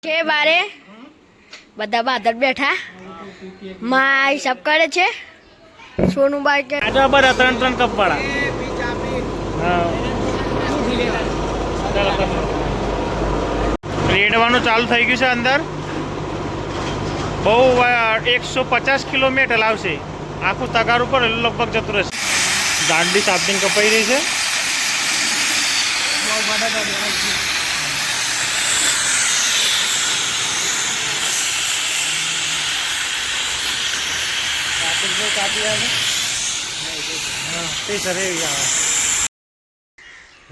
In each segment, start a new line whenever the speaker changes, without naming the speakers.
છે બારે બધા બાદર બેઠા માં હિસાબ કરે છે. સોનુબાઈ કે
આ બધા ત્રણ ત્રણ કપ વાળા રેડવાનું ચાલુ થઈ ગયું છે. અંદર બહુ 150 કિલોમીટર લાવશે. આખું તગાર ઉપર લગભગ જતું રહેશે. દાંડી સાપની કપાઈ રહી છે.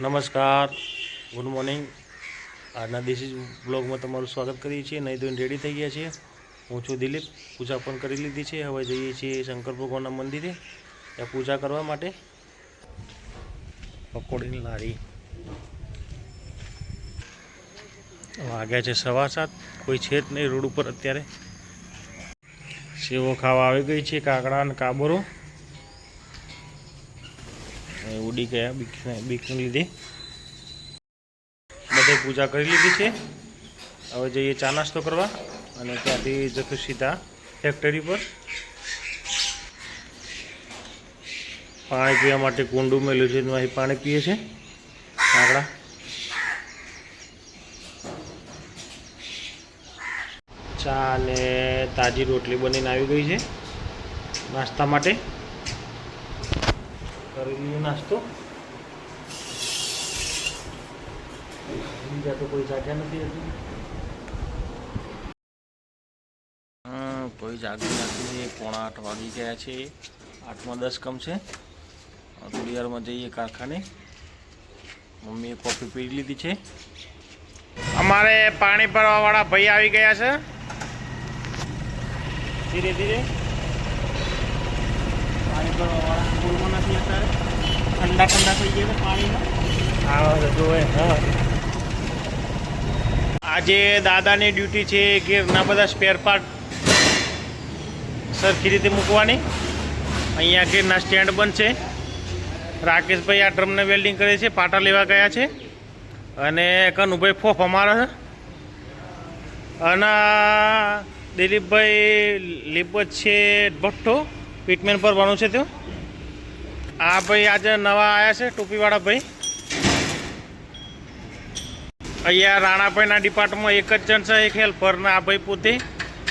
નમસ્કાર, ગુડ મોર્નિંગ. આજના દેશી બ્લોગમાં તમારું સ્વાગત કરીએ છીએ. નહીં ધોઈને રેડી થઈ ગયા છીએ. હું છું દિલીપ. પૂજા પણ કરી લીધી છે. હવે જઈએ છીએ શંકર ભગવાનના મંદિરે ત્યાં પૂજા કરવા માટે. પકોડીની લારી વાગ્યા છે 7:15. કોઈ છે જ નહીં રોડ ઉપર અત્યારે. સેવો ખાવા આવી ગઈ છે. કાકડા અને કાબરો ઉડી ગયા બીકને લીધે. બધે પૂજા કરી લીધી છે. હવે જઈએ ચા નાસ્તો કરવા અને ત્યાંથી જતું સીધા ફેક્ટરી પર. પાણી પીવા માટે કુંડું મેળ્યું છે. અહીં પાણી પીએ છે કાકડા. ચા અને તાજી રોટલી બનીને આવી ગઈ છે નાસ્તા માટે. કરી લઈએ નાસ્તો. બીજા તો કોઈ જાગ્યા નથી હતી. કોઈ જાગી નથી. 7:45 વાગી ગયા છે. 8:10 કમ છે. થોડી વારમાં જઈએ કારખાને. મમ્મીએ કોફી પી લીધી છે. અમારે પાણી ભરવાવાળા ભાઈ આવી ગયા છે. ધીરે ધીરે પાણી ભરવાવાળા પૂરમાં નથી અત્યારે. ઠંડા ઠંડા થઈ ગયા પાણીમાં. હા જોવે. હા, આજે દાદાની ડ્યુટી છે ઘેરના બધા સ્પેર પાર્ટ સરખી રીતે મૂકવાની. અહીંયા ઘેરના સ્ટેન્ડ બનશે. રાકેશભાઈ આ ડ્રમને વેલ્ડિંગ કરે છે. પાટા લેવા ગયા છે. અને કનુભાઈ ફોફ અમારા છે. અને દિલીપભાઈ લીપત છે ભઠ્ઠો પીટમેન ભરવાનું છે. તો આ ભાઈ આજે નવા આવ્યા છે ટોપીવાળા ભાઈ. અહીંયા રાણાભાઈના ડિપાર્ટમાં એક જ જણ છે, એક હેલ્પર. ને આ ભાઈ પોતે.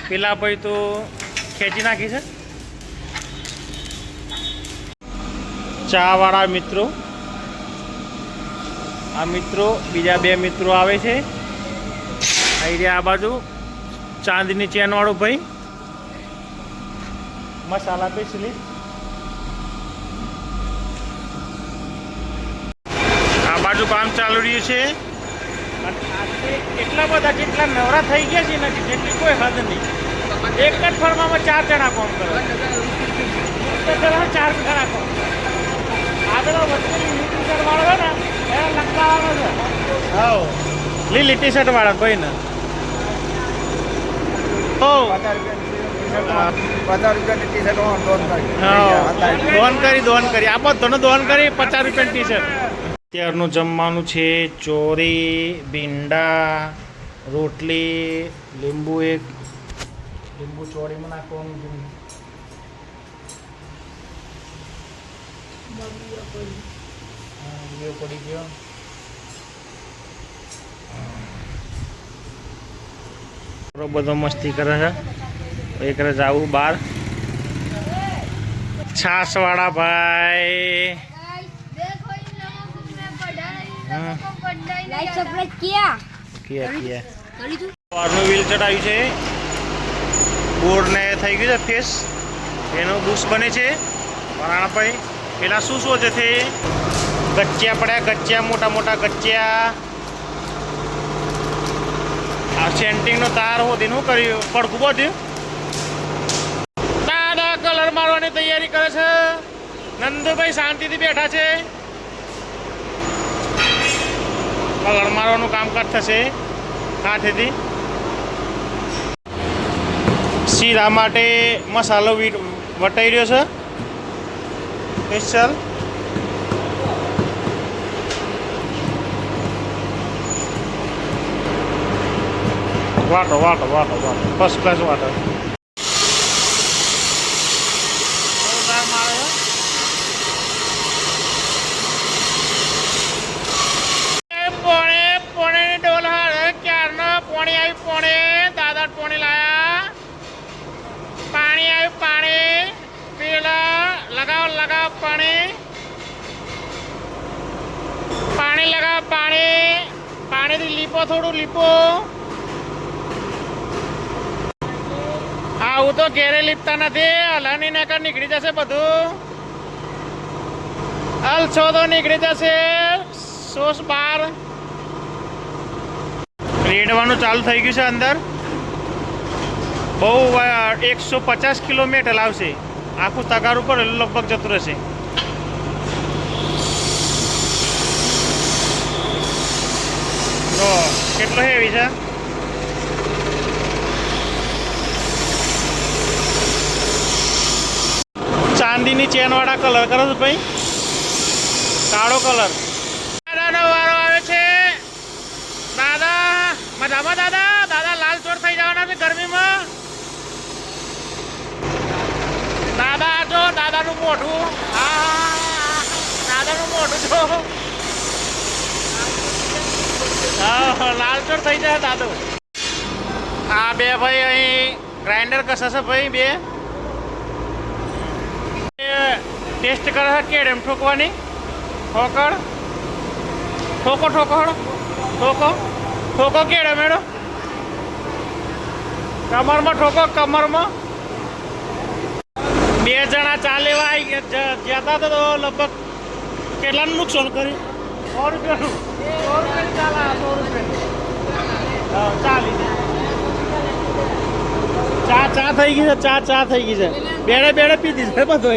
પેલા ભાઈ તો ખેંચી નાખી છે. ચાવાળા મિત્રો. આ મિત્રો બીજા બે મિત્રો આવે છે. અહીં આ બાજુ ચાંદની ચેનવાળો ભાઈ મસાલા પેસલી. આ બાજુ કામ ચાલુ રહ્યું છે. એટલા બધા જેટલા નવરા થઈ ગયા છે ને જેટલી કોઈ હદ નહીં. એક જ ફર્મામાં 4 જણા કામ કરે. 4 જણા કામ. આગળ વચ્ચેની લીટી શર્ટ વાળો છે ને એને લંકાવાનો છે. હા, લીલી ટી શર્ટ વાળા ભાઈ ને દોન કરી આ બધોને દોન કરી 50 રૂપિયાની ટી શર્ટ. અત્યારનું જમવાનું છે ચોરી, ભીંડા, રોટલી, લીંબુ. એક લીંબુ ચોરીમાં નાખવાનું. પડી ગયો. બધો મસ્તી કરે છે. એક રજ આવું બહાર. છાસ વાળા ભાઈ વ્હીલ ચડાવ્યું છે. બોર્ડને થઈ ગયું છે ફેસ. એનો બુશ બને છે. વરાણાભાઈ પેલા શું છે તે ગચ્ચિયા પડ્યા. ગચ્ચિયા મોટા મોટા ગચ્ચિયા. આ સેન્ટિંગનો તાર હોતી શું કર્યું? પડકું બધું. દાદા કલર મારવાની તૈયારી કરે છે. નંદુભાઈ શાંતિથી બેઠા છે. કલર મારવાનું કામકાજ થશે હાથેથી. શીરા માટે મસાલો વટાઈ રહ્યો છે સ્પેશિયલ. વાટો વાટો વાટો વાટો ફર્સ્ટ ક્લાસ વાટો દાદા પોણી લાયા પાણી આવ્યું પાણી પેલા લગાવ લગાવ પાણી પાણી લગાવ પાણી પાણીથી લીપો થોડું લીપો આવું તો ઘેરે લીપતા નથી હલાની નાકર નીકળી જશે બધું હલશો તો નીકળી જશે સોસ બાર રેડવાનું ચાલુ થઈ ગયું છે અંદર બહુ 150 કિલોમીટર આવશે આખું તગાર ઉપર લગભગ જતું રહેશે તો કેટલો હેવી છે ચાંદીની ચેન વાળા કલર કરો છો ભાઈ કાળો કલર દાદાનો વારો આવે છે દાદા મજામાં દાદા દાદા લાલ ચોર થઈ જવાના છે ગરમીમાં દાદા જો દાદાનું મોઢું દાદાનું મોઢું જો લાલ ચોર થઈ જાય દાદુ આ બે ભાઈ અહીં ગ્રાઇન્ડર કસાશે ભાઈ બે ટેસ્ટ કરે છે કેડેમ ઠોકવાની ઠોકર ઠોકો ઠોકર ઠોકો ઠોકો કેડે મેડો કમરમાં ઠોકો કમરમાં બે જણા ચા લેવા જતા હતા તો લગભગ કેટલાનું નુકસાન કર્યું 100 રૂપિયાનું 100 રૂપિયા ચાલી ચા થઈ ગઈ છે ચા થઈ ગઈ છે બેડે બેડે પીધી છે બધો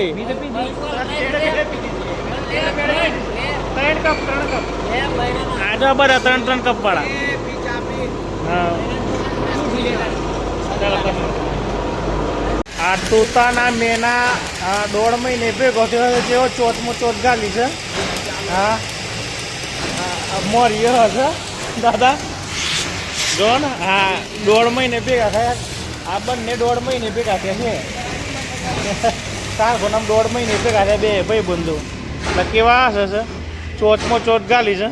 ત્રણ કપ આજે બધા ત્રણ કપ વાળા આ તોતાના મેના 1.5 મહિને ભેગો થયો જેવો ચોથમાં ચોથ ગાલી છે હા મોરી હશે દાદા જો ને હા 1.5 મહિને ભેગા થયા આ બંને 1.5 મહિને ભેગા થયા છે તાર નામ 1.5 મહિને ભેગા થયા બે ભાઈ બંધુ એટલે કેવા હશે ચોથમાં ચોથ ગાલી છે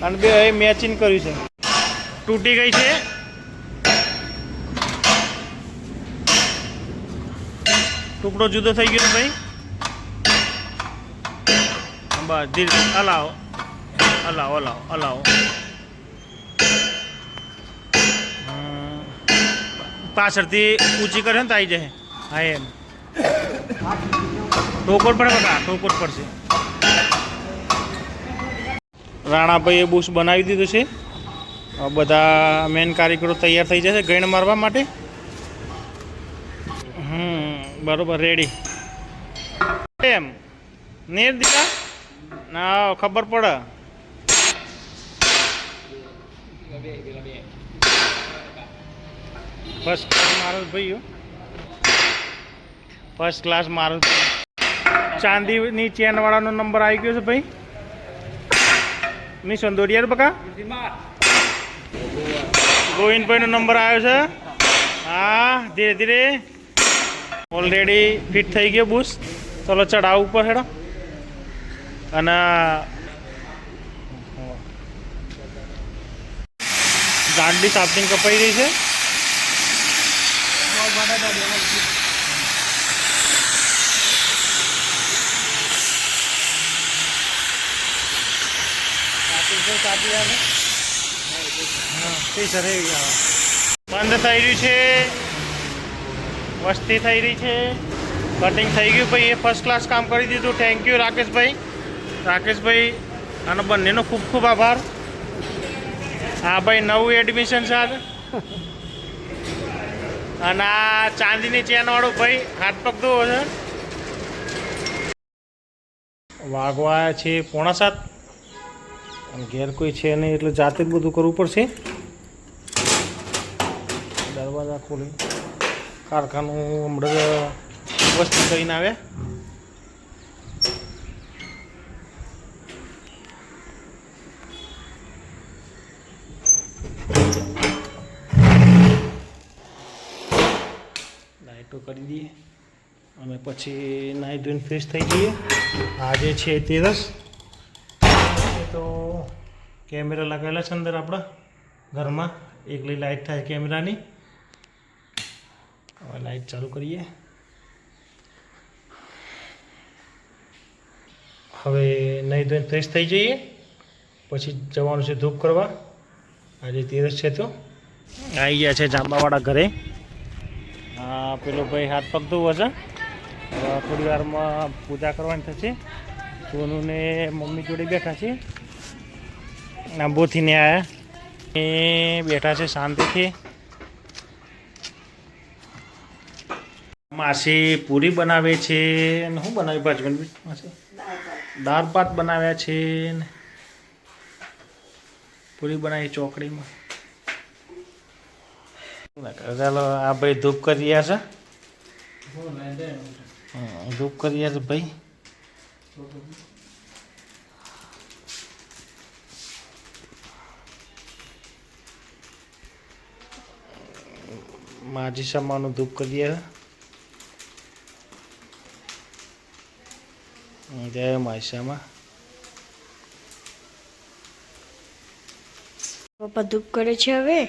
અને બે મેચિંગ કર્યું છે તૂટી ગઈ છે ટુકડો જુદો થઈ ગયો ભાઈ બસ ધીરે હલાવો હલાવો હલાવો હલાવો પાછળથી ઊંચી કરે ને તો આવી જાય હા એમ ઠોકોર પડે બકા ઠોકોર પડશે રાણાભાઈએ બુશ બનાવી દીધું છે બધા મેન કારીગરો તૈયાર થઈ જશે ગણ મારવા માટે બરોબર રેડી એમ નીર દીધા ના ખબર પડે ફર્સ્ટ ક્લાસ મારો ભાઈઓ ફર્સ્ટ ક્લાસ મારો ચાંદીની ચેન વાળાનો નંબર આવી ગયો છે ભાઈ ની સંદોડિયાર બકા ગોવિંદભાઈનો નંબર આવ્યો છે હા ધીરે ધીરે ઓલરેડી ફિટ થઈ ગયો બુશ ચલો ચડાવ ઉપર હેડો અને ગાંડી સાપટિંગ કપાઈ રહી છે બંધ થઈ રહ્યું છે વસ્તી થઈ રહી છે કટિંગ થઈ ગયું ભાઈ એ ફર્સ્ટ ક્લાસ કામ કરી દીધું થેન્ક યુ રાકેશભાઈ અને બંનેનો ખૂબ ખૂબ આભાર હા ભાઈ નવું એડમિશન છે આજે અને આ ચાંદીની ચેન વાળું ભાઈ હાથ પગ ધોવો છે વાગવા છે 6:45 અને ઘેર કોઈ છે નહીં એટલે જાતે જ બધું કરવું પડશે દરવાજા ખોલી કારખાનું હમણાં વસ્તુ કરીને આવ્યા લાઇટો કરી દઈએ અને પછી નાહી ધોઈને ફ્રેશ થઈ જઈએ. આજે છે 13 તો કેમેરા લગાવેલા છે અંદર આપણા ઘરમાં. એકલી લાઇટ થાય કેમેરાની. હવે લાઇટ ચાલુ કરીએ. હવે નહીં ધોઈને ફ્રેશ થઈ જઈએ પછી જવાનું છે ધૂપ કરવા. આજે 13 છે તો આવી ગયા છે જાંબાવાળા ઘરે. હા, પેલો ભાઈ હાથ પગ ધોવો છે. થોડી વારમાં પૂજા કરવાની થશે. સોનુને મમ્મી જોડે બેઠા છે. આંબોથીને આવ્યા એ બેઠા છે શાંતિથી. માસી પૂરી બનાવે છે. અને શું બનાવ્યું પાછું માસી? દાળ ભાત બનાવ્યા છે ને પૂરી બનાવી ચોકડીમાં. ચાલો આ ભાઈ ધૂપ કરી રહ્યા છે. ધૂપ કરી રહ્યા છે ભાઈ. માજી સામાનું ધૂપ કરી રહ્યા. જય માશામાં.
પપ્પા ધૂપ કરે છે હવે.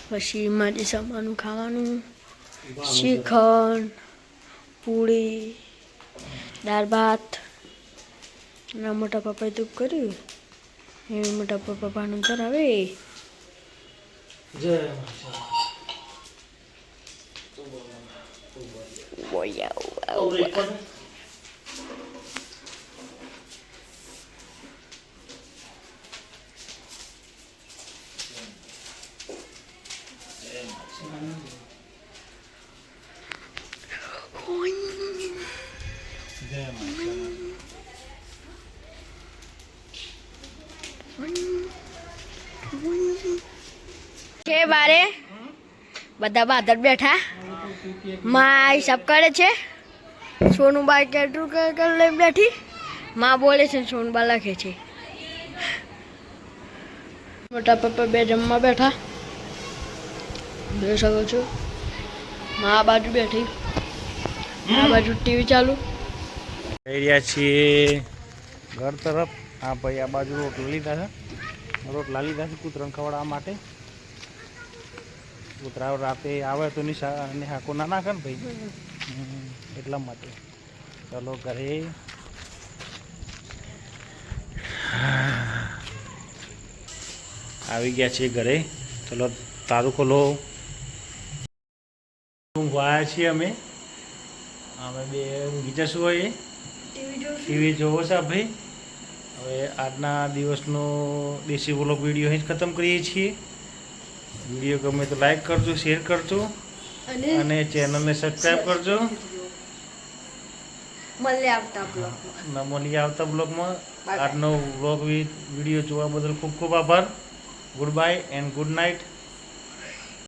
પછી મારી સામાનું ખાવાનું શ્રીખંડ, પૂરી, દાળ ભાત. ના મોટા પપ્પાએ ધૂપ કર્યું એ મોટા પપ્પા પાનું ધરાવે.
જય
છે બારે બધા બાદર બેઠા. માં હિસાબ કરે છે. સોનુબા કેટલું લઈને બેઠી. માં બોલે છે, સોનુબા લખે છે. મોટા પપ્પા બે જમવા બેઠા. જોઈ શકો છો. માં આ બાજુ બેઠી, આ બાજુ ટીવી ચાલુ.
જઈ રહ્યા છીએ ઘર તરફ. હા ભાઈ આ બાજુ રોટલા લીધા છે. રોટલા લીધા છે કૂતરાને ખવડાવવા માટે. કૂતરા રાતે આવે તો નિહાકો ના નાખે ને ભાઈ, એટલા માટે. ચલો ઘરે. આવી ગયા છીએ ઘરે. ચલો તારું ખોલો. ઊંઘવાયા છીએ અમે બે ઊંઘી જશું. હોય ટીવી જોવો છે ભાઈ. હવે આજના દિવસનો દેશી વ્લોગ વિડીયો અહીં જ ખતમ કરીએ છીએ. વિડીયો ગમે તો લાઈક કરજો, શેર કરજો અને ચેનલને સબસ્ક્રાઈબ કરજો. મળીએ આવતા બ્લોગમાં. આજનો વ્લોગ વિડીયો જોવા બદલ ખૂબ ખૂબ આભાર. Good bye and good night.